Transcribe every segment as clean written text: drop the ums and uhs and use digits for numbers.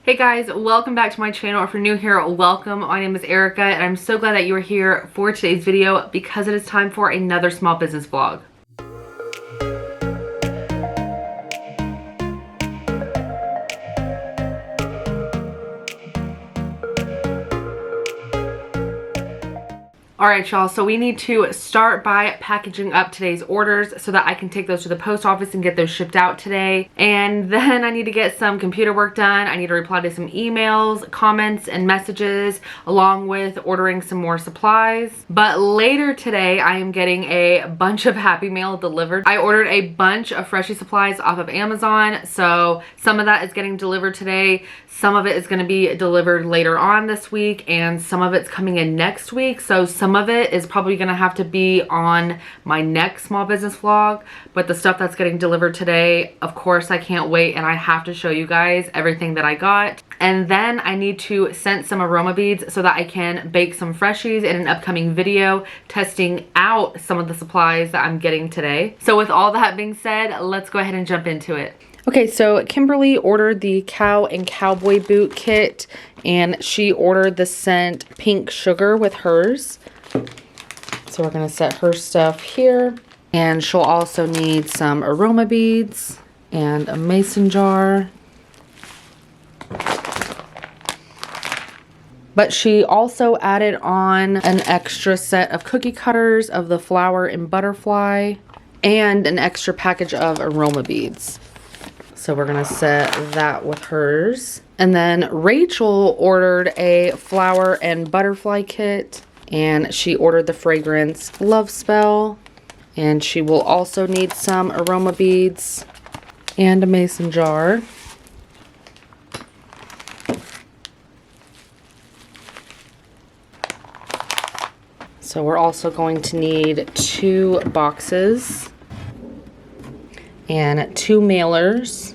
Hey guys, welcome back to my channel. If you're new here, welcome. My name is Erica and I'm so glad that you are here for today's video because it is time for another small business vlog. Alright y'all, so we need to start by packaging up today's orders so that I can take those to the post office and get those shipped out today. And then I need to get some computer work done. I need to reply to some emails, comments, and messages, along with ordering some more supplies. But later today, I am getting a bunch of Happy Mail delivered. I ordered a bunch of Freshie supplies off of Amazon, so some of that is getting delivered today. Some of it is going to be delivered later on this week, and some of it's coming in next week. So some of it is probably going to have to be on my next small business vlog. But the stuff that's getting delivered today, of course, I can't wait, and I have to show you guys everything that I got. And then I need to scent some aroma beads so that I can bake some Freshies in an upcoming video testing out some of the supplies that I'm getting today. So with all that being said, let's go ahead and jump into it. Okay, so Kimberly ordered the cow and cowboy boot kit, and she ordered the scent Pink Sugar with hers. So we're gonna set her stuff here. And she'll also need some aroma beads and a mason jar. But she also added on an extra set of cookie cutters of the flower and butterfly and an extra package of aroma beads. So we're gonna set that with hers. And then Rachel ordered a flower and butterfly kit, and she ordered the fragrance Love Spell. And she will also need some aroma beads and a mason jar. So we're also going to need 2 boxes and 2 mailers.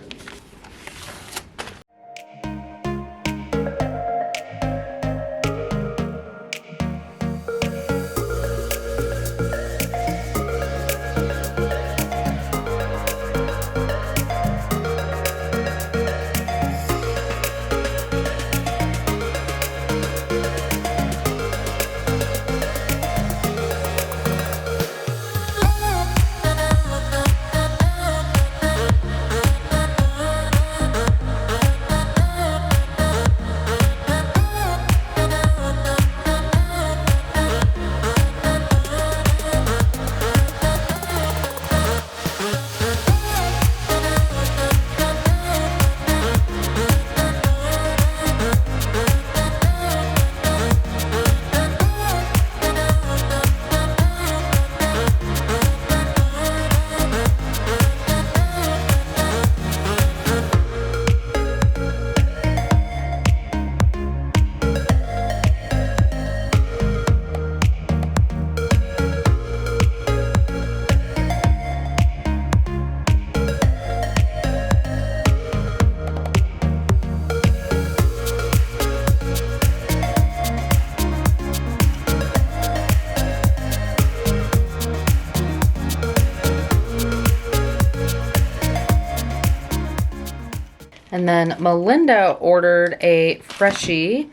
And then Melinda ordered a Freshie.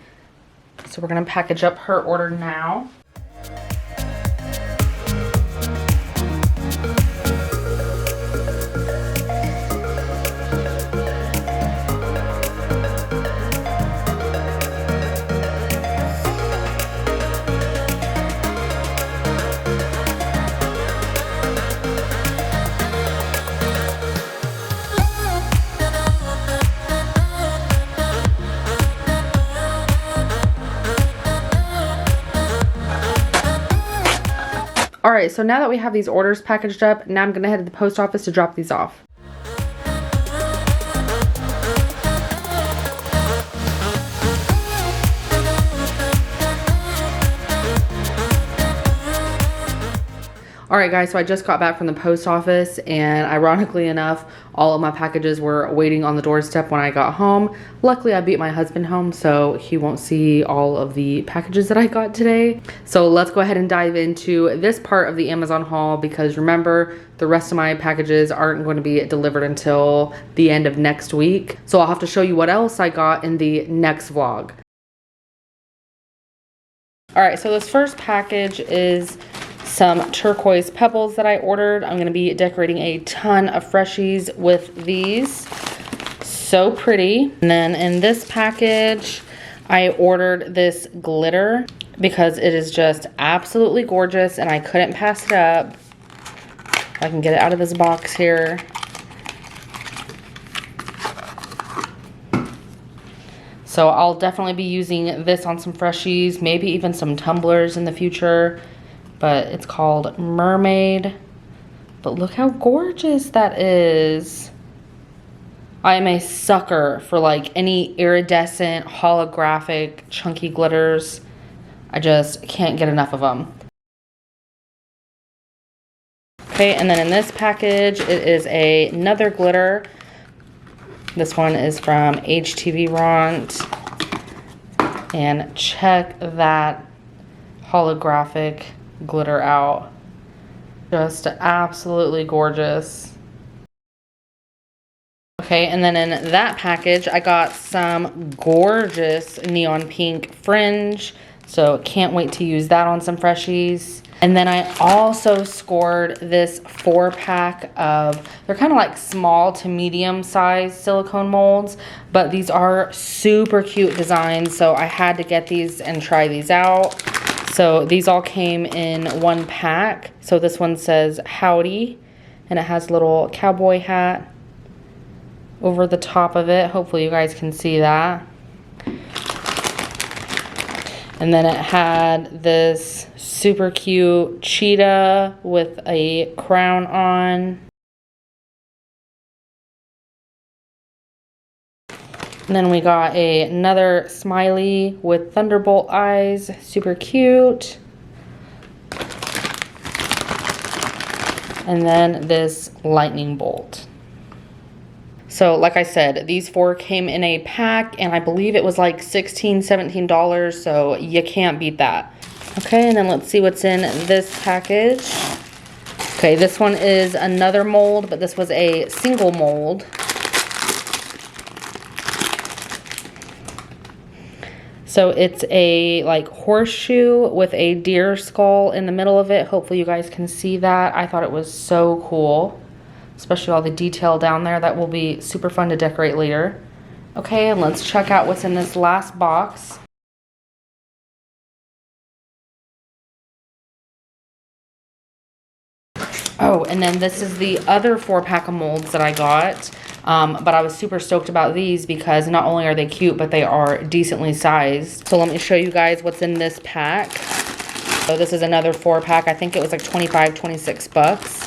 So we're gonna package up her order now. All right, so now that we have these orders packaged up, now I'm gonna head to the post office to drop these off. All right, guys, so I just got back from the post office, and ironically enough, all of my packages were waiting on the doorstep when I got home. Luckily, I beat my husband home, so he won't see all of the packages that I got today. So let's go ahead and dive into this part of the Amazon haul, because remember, the rest of my packages aren't going to be delivered until the end of next week. So I'll have to show you what else I got in the next vlog. All right, so this first package is some turquoise pebbles that I ordered. I'm gonna be decorating a ton of Freshies with these. So pretty. And then in this package, I ordered this glitter because it is just absolutely gorgeous and I couldn't pass it up. I can get it out of this box here. So I'll definitely be using this on some Freshies, maybe even some tumblers in the future. But it's called Mermaid. But look how gorgeous that is. I am a sucker for like any iridescent, holographic, chunky glitters. I just can't get enough of them. Okay, and then in this package, it is another glitter. This one is from HTV Ront. And check that holographic glitter out. Just absolutely gorgeous. Okay, and then in that package, I got some gorgeous neon pink fringe. So can't wait to use that on some Freshies. And then I also scored this 4-pack of, they're kind of like small to medium size silicone molds, but these are super cute designs. So I had to get these and try these out. So these all came in 1 pack. So this one says howdy, and it has a little cowboy hat over the top of it. Hopefully you guys can see that. And then it had this super cute cheetah with a crown on. And then we got another smiley with thunderbolt eyes, super cute. And then this lightning bolt. So like I said, these 4 came in a pack and I believe it was like $16, $17, so you can't beat that. Okay, and then let's see what's in this package. Okay, this one is another mold, but this was a single mold. So it's a like horseshoe with a deer skull in the middle of it. Hopefully you guys can see that. I thought it was so cool, especially all the detail down there. That will be super fun to decorate later. Okay, and let's check out what's in this last box. Oh, and then this is the other 4-pack of molds that I got. But I was super stoked about these because not only are they cute, but they are decently sized. So let me show you guys what's in this pack. So this is another 4-pack. I think it was like 25, 26 bucks.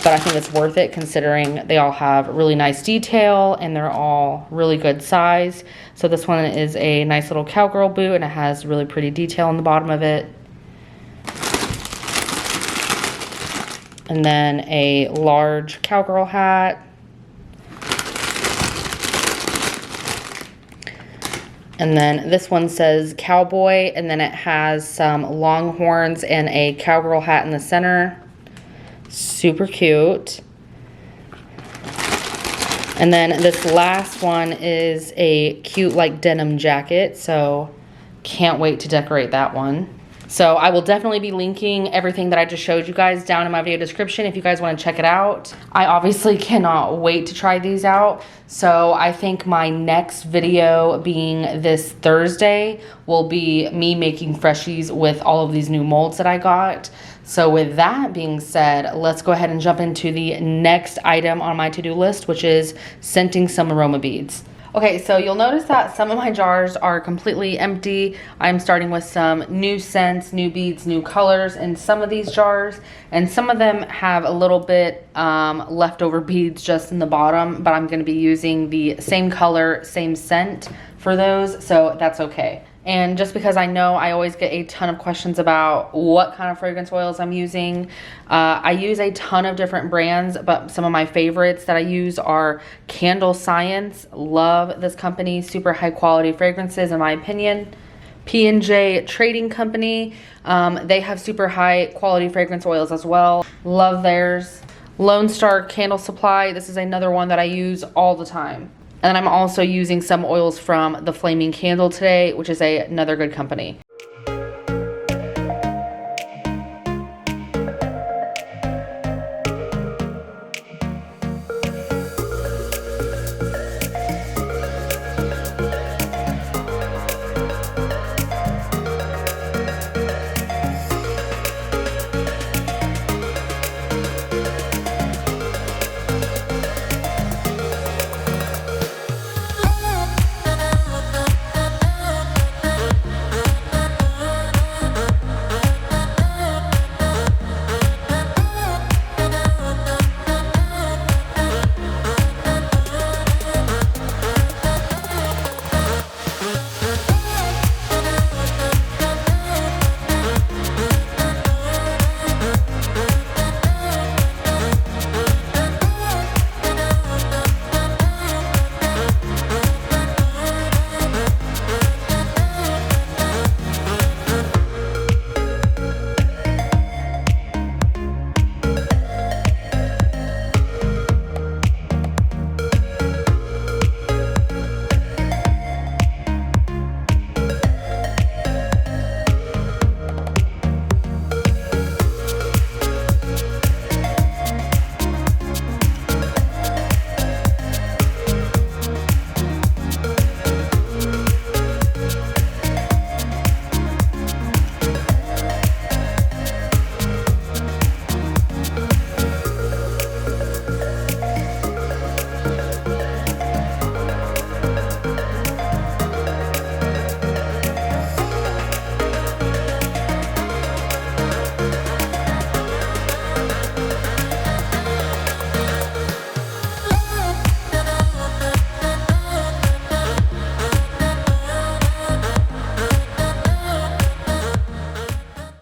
But I think it's worth it considering they all have really nice detail and they're all really good size. So this one is a nice little cowgirl boot and it has really pretty detail on the bottom of it. And then a large cowgirl hat. And then this one says cowboy, and then it has some long horns and a cowgirl hat in the center. Super cute. And then this last one is a cute like denim jacket, so can't wait to decorate that one. So I will definitely be linking everything that I just showed you guys down in my video description if you guys want to check it out. I obviously cannot wait to try these out. So I think my next video being this Thursday will be me making Freshies with all of these new molds that I got. So with that being said, let's go ahead and jump into the next item on my to-do list, which is scenting some aroma beads. Okay, so you'll notice that some of my jars are completely empty. I'm starting with some new scents, new beads, new colors in some of these jars, and some of them have a little bit leftover beads just in the bottom, but I'm gonna be using the same color, same scent for those, so that's okay. And just because I know I always get a ton of questions about what kind of fragrance oils I'm using. I use a ton of different brands, but some of my favorites that I use are Candle Science. Love this company, super high quality fragrances in my opinion. P&J Trading Company, they have super high quality fragrance oils as well. Love theirs. Lone Star Candle Supply, this is another one that I use all the time. And I'm also using some oils from the Flaming Candle today, which is another good company.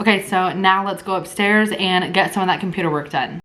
Okay, so now let's go upstairs and get some of that computer work done.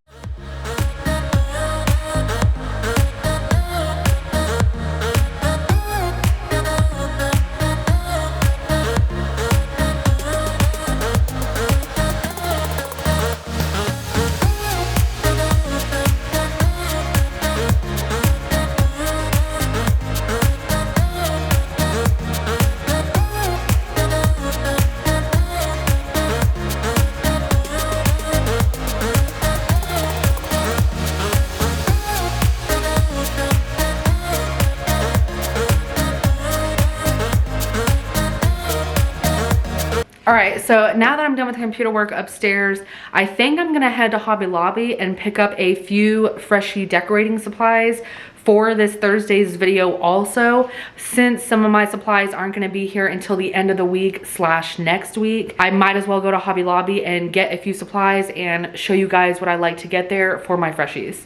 All right, so now that I'm done with the computer work upstairs, I think I'm gonna head to Hobby Lobby and pick up a few Freshie decorating supplies for this Thursday's video also. Since some of my supplies aren't gonna be here until the end of the week / next week, I might as well go to Hobby Lobby and get a few supplies and show you guys what I like to get there for my Freshies.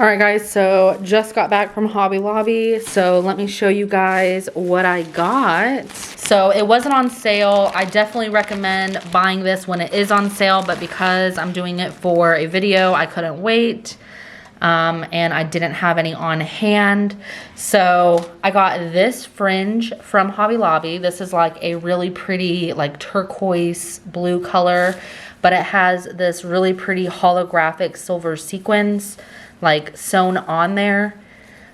All right guys, so just got back from Hobby Lobby, so let me show you guys what I got. So it wasn't on sale. I definitely recommend buying this when it is on sale, but because I'm doing it for a video, I couldn't wait. And I didn't have any on hand. So I got this fringe from Hobby Lobby. This is like a really pretty like turquoise blue color, but it has this really pretty holographic silver sequins like sewn on there.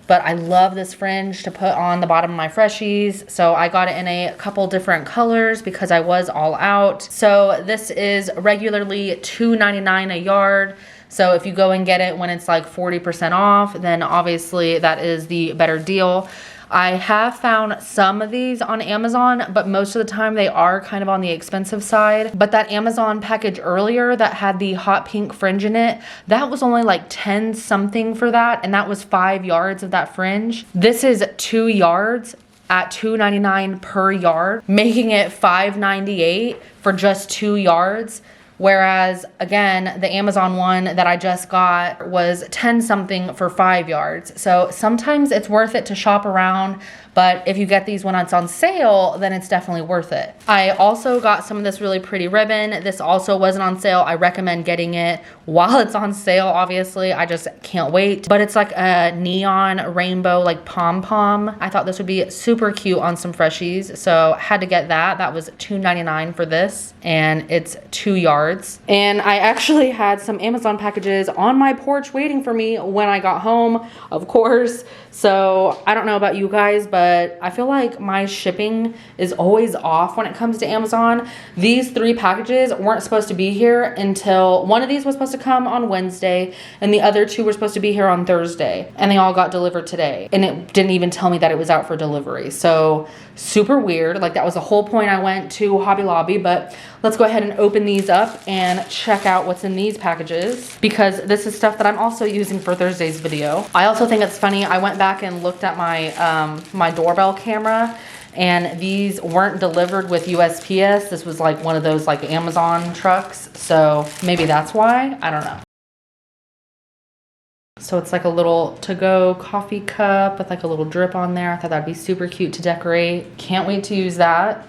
But I love this fringe to put on the bottom of my Freshies. So I got it in a couple different colors because I was all out. So this is regularly $2.99 a yard. So if you go and get it when it's like 40% off, then obviously that is the better deal. I have found some of these on Amazon, but most of the time they are kind of on the expensive side. But that Amazon package earlier that had the hot pink fringe in it, that was only like 10 something for that, and that was 5 yards of that fringe. This is 2 yards at $2.99 per yard, making it $5.98 for just 2 yards. Whereas again, the Amazon one that I just got was 10 something for 5 yards. So sometimes it's worth it to shop around, but if you get these when it's on sale, then it's definitely worth it. I also got some of this really pretty ribbon. This also wasn't on sale. I recommend getting it while it's on sale, obviously. I just can't wait. But it's like a neon rainbow, like pom-pom. I thought this would be super cute on some Freshies, so had to get that. That was $2.99 for this, and it's 2 yards. And I actually had some Amazon packages on my porch waiting for me when I got home, of course. So I don't know about you guys, but I feel like my shipping is always off when it comes to Amazon. These 3 packages weren't supposed to be here until one of these was supposed to come on Wednesday and the other 2 were supposed to be here on Thursday, and they all got delivered today. And it didn't even tell me that it was out for delivery. So super weird. Like, that was the whole point I went to Hobby Lobby. But let's go ahead and open these up and check out what's in these packages, because this is stuff that I'm also using for Thursday's video. I also think it's funny, I went back and looked at my my doorbell camera, and these weren't delivered with USPS. This was like one of those like Amazon trucks, so maybe that's why. I don't know. So it's like a little to-go coffee cup with like a little drip on there. I thought that'd be super cute to decorate. Can't wait to use that.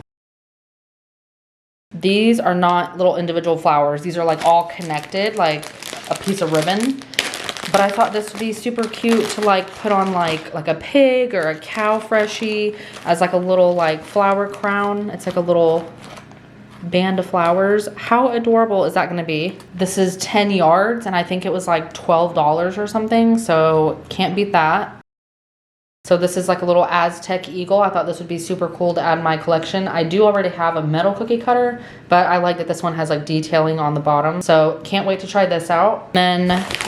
These are not little individual flowers. These are like all connected, like a piece of ribbon. But I thought this would be super cute to like put on like a pig or a cow Freshie as like a little like flower crown. It's like a little band of flowers. How adorable is that gonna be? This is 10 yards and I think it was like $12 or something, so can't beat that. So this is like a little Aztec eagle. I thought this would be super cool to add in my collection. I do already have a metal cookie cutter, but I like that this one has like detailing on the bottom. So can't wait to try this out. Then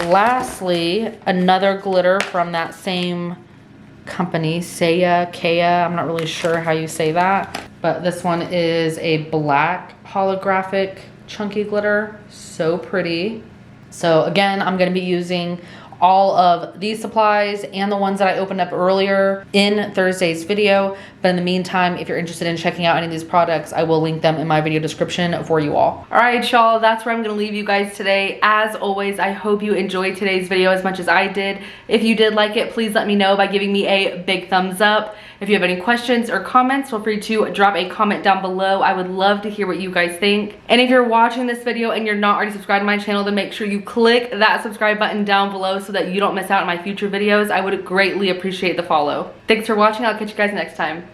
lastly, another glitter from that same company, Kea. I'm not really sure how you say that, but this one is a black holographic chunky glitter. So pretty. So again, I'm gonna be using all of these supplies and the ones that I opened up earlier in Thursday's video. But in the meantime, if you're interested in checking out any of these products, I will link them in my video description for you all. All right, y'all, that's where I'm gonna leave you guys today. As always, I hope you enjoyed today's video as much as I did. If you did like it, please let me know by giving me a big thumbs up. If you have any questions or comments, feel free to drop a comment down below. I would love to hear what you guys think. And if you're watching this video and you're not already subscribed to my channel, then make sure you click that subscribe button down below so that you don't miss out on my future videos. I would greatly appreciate the follow. Thanks for watching. I'll catch you guys next time.